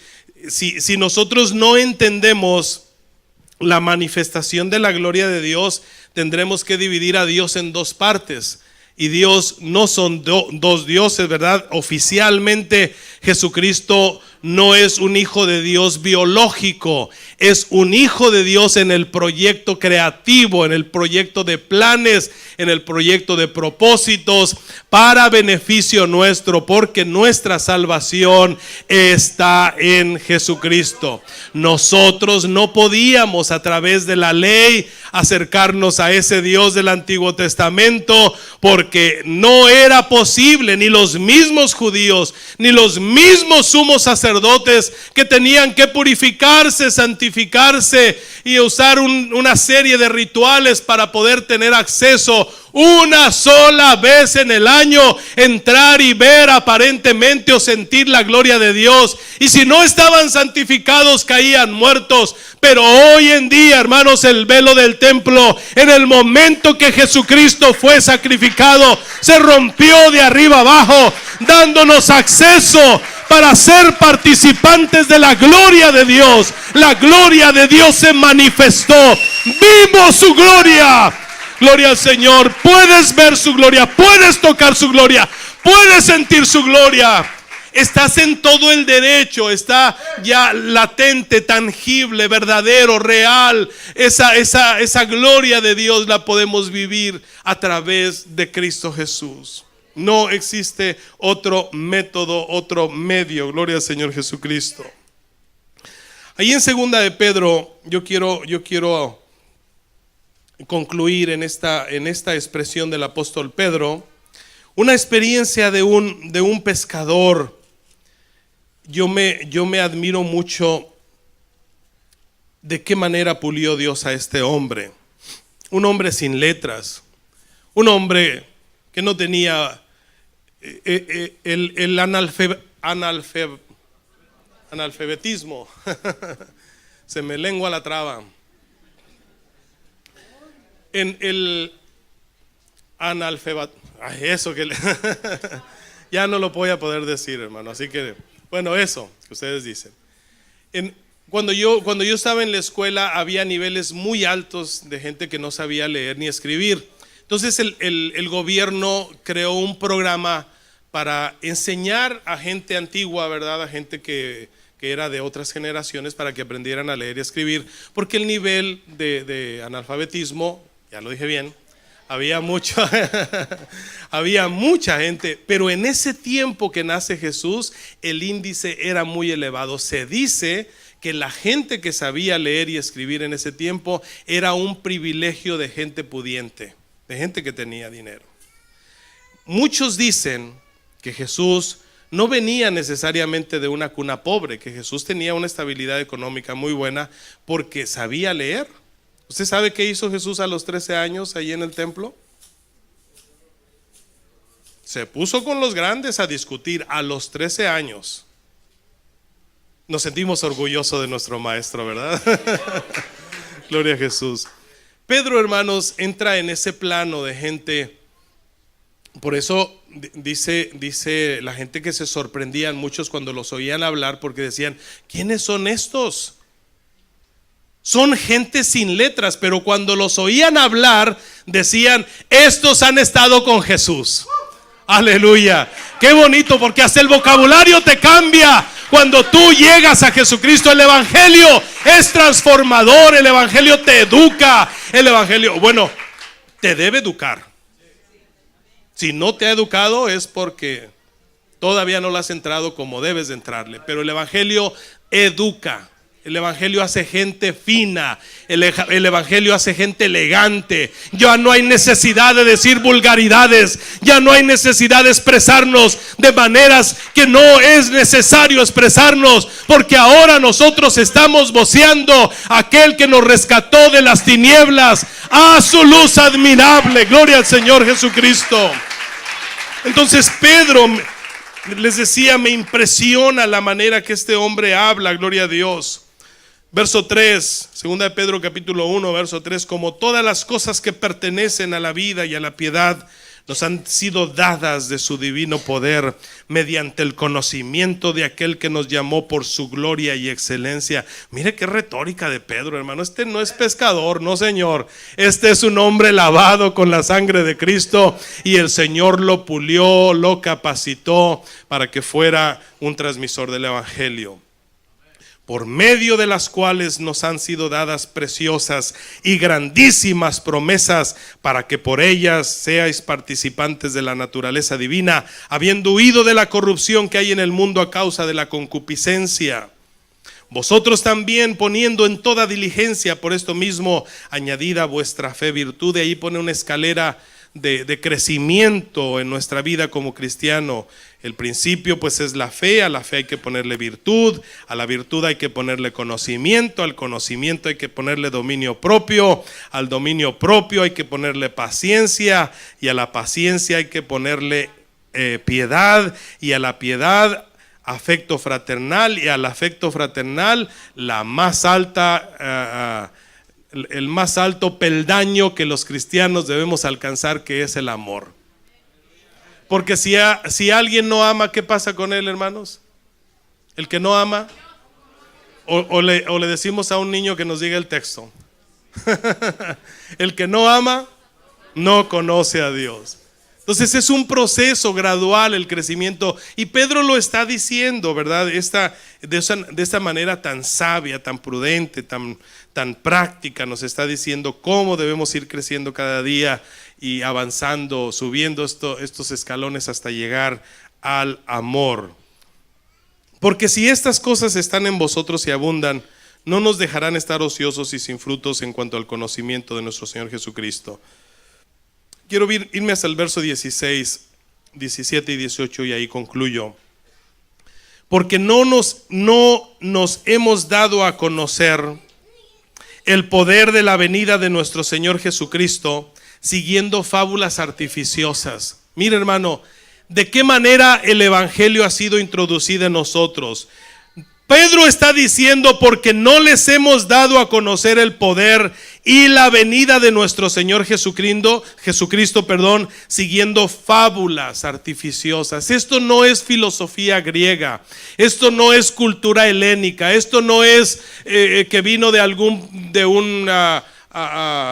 Speaker 1: si nosotros no entendemos la manifestación de la gloria de Dios, tendremos que dividir a Dios en dos partes. Y Dios no son dos dioses, ¿verdad? Oficialmente Jesucristo no es un hijo de Dios biológico, es un hijo de Dios en el proyecto creativo, en el proyecto de planes, en el proyecto de propósitos para beneficio nuestro, porque nuestra salvación está en Jesucristo. Nosotros no podíamos a través de la ley acercarnos a ese Dios del Antiguo Testamento, porque no era posible. Ni los mismos judíos, ni los mismos sumos sacerdotes, que tenían que purificarse, santificarse y usar una serie de rituales para poder tener acceso una sola vez en el año, entrar y ver aparentemente o sentir la gloria de Dios. Y si no estaban santificados, caían muertos. Pero hoy en día, hermanos, el velo del templo, en el momento que Jesucristo fue sacrificado, se rompió de arriba abajo, dándonos acceso para ser participantes de la gloria de Dios. La gloria de Dios se manifestó. Vimos su gloria. Gloria al Señor. Puedes ver su gloria, puedes tocar su gloria, puedes sentir su gloria. Estás en todo el derecho, está ya latente, tangible, verdadero, real. Esa gloria de Dios la podemos vivir a través de Cristo Jesús. No existe otro método, otro medio. Gloria al Señor Jesucristo. Ahí en segunda de Pedro, yo quiero concluir en esta expresión del apóstol Pedro, una experiencia de un pescador. Yo me admiro mucho de qué manera pulió Dios a este hombre. Un hombre sin letras, un hombre que no tenía el analfabetismo. Se me lengua la traba. En el eso que ya no lo voy a poder decir, hermano. Así que, bueno, eso que ustedes dicen. Cuando yo estaba en la escuela, había niveles muy altos de gente que no sabía leer ni escribir. Entonces el gobierno creó un programa para enseñar a gente antigua, ¿verdad? A gente que era de otras generaciones, para que aprendieran a leer y escribir, porque el nivel de analfabetismo, ya lo dije bien, había mucha gente, pero en ese tiempo que nace Jesús, el índice era muy elevado. Se dice que la gente que sabía leer y escribir en ese tiempo era un privilegio de gente pudiente, de gente que tenía dinero. Muchos dicen que Jesús no venía necesariamente de una cuna pobre, que Jesús tenía una estabilidad económica muy buena porque sabía leer. ¿Usted sabe qué hizo Jesús a los 13 años ahí en el templo? Se puso con los grandes a discutir a los 13 años. Nos sentimos orgullosos de nuestro maestro, ¿verdad? Gloria a Jesús. Pedro, hermanos, entra en ese plano de gente. Por eso dice la gente que se sorprendían muchos cuando los oían hablar, porque decían: ¿quiénes son estos? Son gente sin letras, pero cuando los oían hablar decían: estos han estado con Jesús. Aleluya. Qué bonito, porque hasta el vocabulario te cambia cuando tú llegas a Jesucristo. El evangelio es transformador, el evangelio te educa, el evangelio, bueno, te debe educar. Si no te ha educado es porque todavía no lo has entrado como debes de entrarle, pero el evangelio educa. El evangelio hace gente fina. El evangelio hace gente elegante. Ya no hay necesidad de decir vulgaridades. Ya no hay necesidad de expresarnos de maneras que no es necesario expresarnos, porque ahora nosotros estamos voceando a aquel que nos rescató de las tinieblas a su luz admirable. Gloria al Señor Jesucristo. Entonces Pedro, les decía, me impresiona la manera que este hombre habla. Gloria a Dios. Verso 3, segunda de Pedro capítulo 1, verso 3: como todas las cosas que pertenecen a la vida y a la piedad nos han sido dadas de su divino poder, mediante el conocimiento de aquel que nos llamó por su gloria y excelencia. Mire qué retórica de Pedro, hermano. Este no es pescador, no, señor. Este es un hombre lavado con la sangre de Cristo, y el Señor lo pulió, lo capacitó para que fuera un transmisor del evangelio, por medio de las cuales nos han sido dadas preciosas y grandísimas promesas, para que por ellas seáis participantes de la naturaleza divina, habiendo huido de la corrupción que hay en el mundo a causa de la concupiscencia. Vosotros también, poniendo en toda diligencia, por esto mismo, añadida a vuestra fe virtud. De ahí pone una escalera de crecimiento en nuestra vida como cristiano. El principio pues es la fe. A la fe hay que ponerle virtud, a la virtud hay que ponerle conocimiento, al conocimiento hay que ponerle dominio propio, al dominio propio hay que ponerle paciencia, y a la paciencia hay que ponerle piedad, y a la piedad afecto fraternal, y al afecto fraternal la más alta el más alto peldaño que los cristianos debemos alcanzar, que es el amor. Porque si alguien no ama, ¿qué pasa con él, hermanos? El que no ama, o le decimos a un niño que nos diga el texto. El que no ama no conoce a Dios. Entonces es un proceso gradual el crecimiento, y Pedro lo está diciendo, ¿verdad? De esta manera tan sabia, tan prudente, tan práctica, nos está diciendo cómo debemos ir creciendo cada día y avanzando, subiendo estos escalones hasta llegar al amor. Porque si estas cosas están en vosotros y abundan, no nos dejarán estar ociosos y sin frutos en cuanto al conocimiento de nuestro Señor Jesucristo. Quiero irme hasta el verso 16, 17 y 18, y ahí concluyo. Porque no nos hemos dado a conocer el poder de la venida de nuestro Señor Jesucristo siguiendo fábulas artificiosas. Mira, hermano, de qué manera el evangelio ha sido introducido en nosotros. Pedro está diciendo: porque no les hemos dado a conocer el poder y la venida de nuestro Señor Jesucristo, siguiendo fábulas artificiosas. Esto no es filosofía griega, esto no es cultura helénica, esto no es que vino de una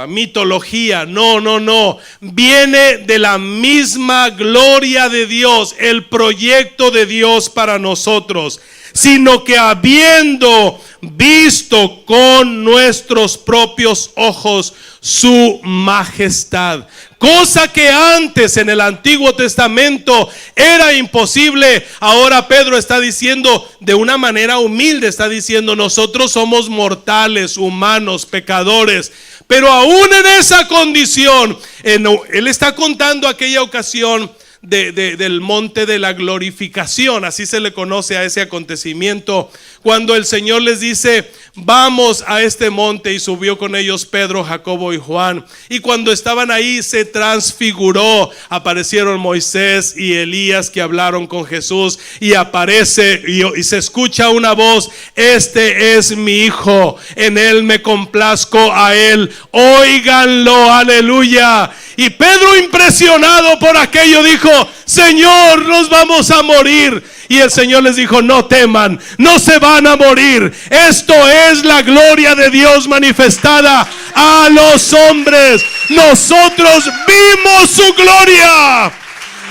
Speaker 1: mitología. No, viene de la misma gloria de Dios, el proyecto de Dios para nosotros. Sino que habiendo visto con nuestros propios ojos su majestad, cosa que antes en el Antiguo Testamento era imposible, ahora Pedro está diciendo de una manera humilde, está diciendo: nosotros somos mortales, humanos, pecadores, pero aún en esa condición, él está contando aquella ocasión del monte de la glorificación, así se le conoce a ese acontecimiento, cuando el Señor les dice: vamos a este monte, y subió con ellos Pedro, Jacobo y Juan, y cuando estaban ahí se transfiguró, aparecieron Moisés y Elías que hablaron con Jesús, y aparece y se escucha una voz: este es mi hijo, en él me complazco, a él óiganlo, aleluya. Y Pedro, impresionado por aquello, dijo: Señor, nos vamos a morir. Y el Señor les dijo: no teman, no se van a morir. Esto es la gloria de Dios manifestada a los hombres. Nosotros vimos su gloria.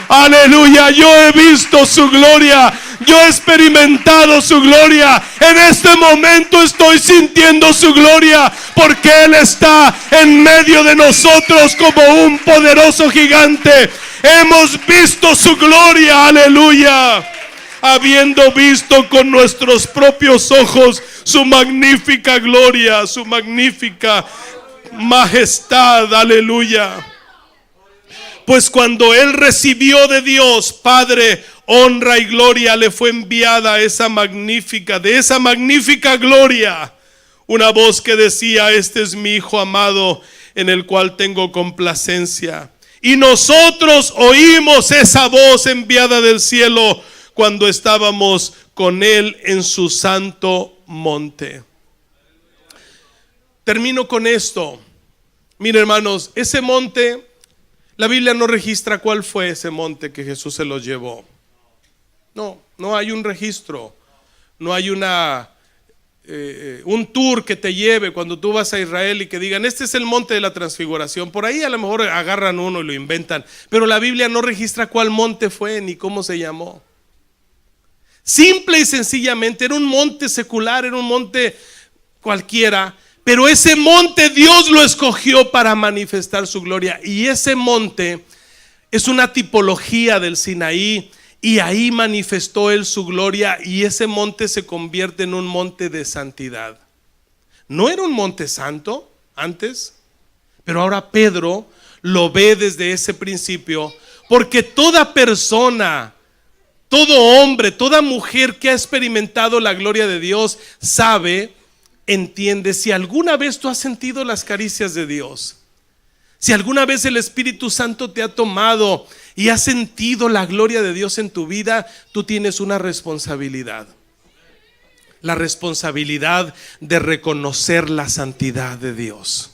Speaker 1: Aleluya, yo he visto su gloria. Yo he experimentado su gloria. En este momento estoy sintiendo su gloria, porque Él está en medio de nosotros como un poderoso gigante. Hemos visto su gloria, aleluya. habiendo visto con nuestros propios ojos su magnífica gloria, su magnífica majestad. Aleluya. Pues cuando él recibió de Dios Padre honra y gloria, le fue enviada de esa magnífica gloria, una voz que decía: este es mi Hijo amado, en el cual tengo complacencia. Y nosotros oímos esa voz enviada del cielo cuando estábamos con él en su santo monte. Termino con esto. Miren, hermanos, ese monte, la Biblia no registra cuál fue ese monte que Jesús se los llevó. No hay un registro. No hay un tour que te lleve cuando tú vas a Israel y que digan: este es el monte de la transfiguración. Por ahí a lo mejor agarran uno y lo inventan, pero la Biblia no registra cuál monte fue ni cómo se llamó. Simple y sencillamente era un monte secular, era un monte cualquiera, pero ese monte Dios lo escogió para manifestar su gloria. Y ese monte es una tipología del Sinaí, y ahí manifestó él su gloria, y ese monte se convierte en un monte de santidad. No era un monte santo antes, pero ahora Pedro lo ve desde ese principio, porque toda persona, todo hombre, toda mujer que ha experimentado la gloria de Dios sabe, entiende. Si alguna vez tú has sentido las caricias de Dios, si alguna vez el Espíritu Santo te ha tomado y has sentido la gloria de Dios en tu vida, tú tienes una responsabilidad. La responsabilidad de reconocer la santidad de Dios.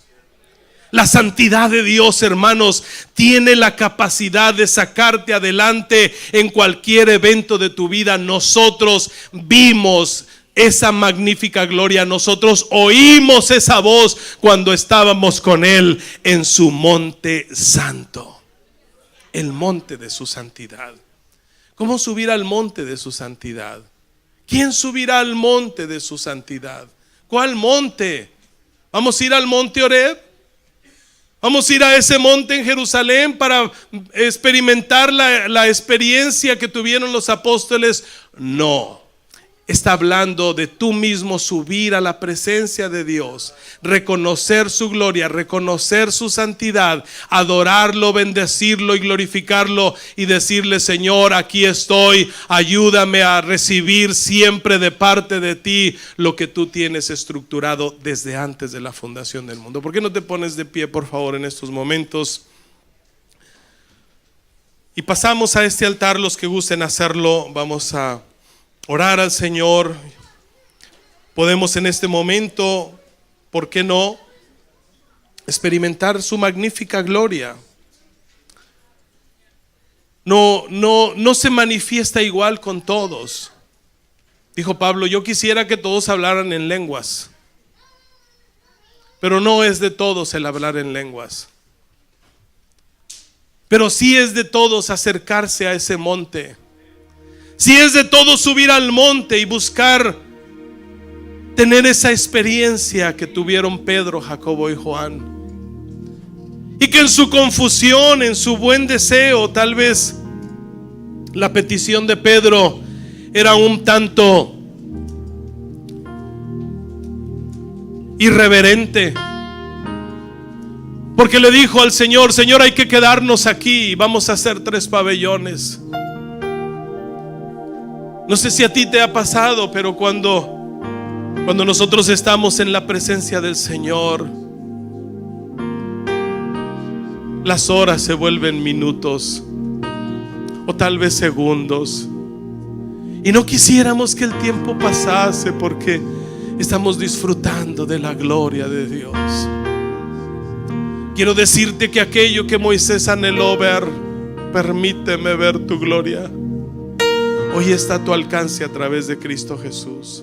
Speaker 1: La santidad de Dios, hermanos, tiene la capacidad de sacarte adelante en cualquier evento de tu vida. Nosotros vimos esa magnífica gloria, nosotros oímos esa voz cuando estábamos con él en su monte santo, el monte de su santidad. ¿Cómo subir al monte de su santidad? ¿Quién subirá al monte de su santidad? ¿Cuál monte? ¿Vamos a ir al monte Horeb? ¿Vamos a ir a ese monte en Jerusalén para experimentar la experiencia que tuvieron los apóstoles? No. Está hablando de tú mismo subir a la presencia de Dios, reconocer su gloria, reconocer su santidad, adorarlo, bendecirlo y glorificarlo, y decirle: Señor, aquí estoy, ayúdame a recibir siempre de parte de ti lo que tú tienes estructurado desde antes de la fundación del mundo. ¿Por qué no te pones de pie, por favor, en estos momentos? Y pasamos a este altar. Los que gusten hacerlo, vamos a orar al Señor. Podemos en este momento, ¿por qué no?, experimentar su magnífica gloria. No se manifiesta igual con todos. Dijo Pablo: yo quisiera que todos hablaran en lenguas, pero no es de todos el hablar en lenguas. Pero sí es de todos acercarse a ese monte. Si es de todos subir al monte y buscar tener esa experiencia que tuvieron Pedro, Jacobo y Juan, y que en su confusión, en su buen deseo, tal vez la petición de Pedro era un tanto irreverente, porque le dijo al Señor: Señor, hay que quedarnos aquí, vamos a hacer 3 pabellones. No sé si a ti te ha pasado, pero cuando nosotros estamos en la presencia del Señor, las horas se vuelven minutos o tal vez segundos, y no quisiéramos que el tiempo pasase porque estamos disfrutando de la gloria de Dios. Quiero decirte que aquello que Moisés anheló ver, permíteme ver tu gloria, hoy está a tu alcance a través de Cristo Jesús.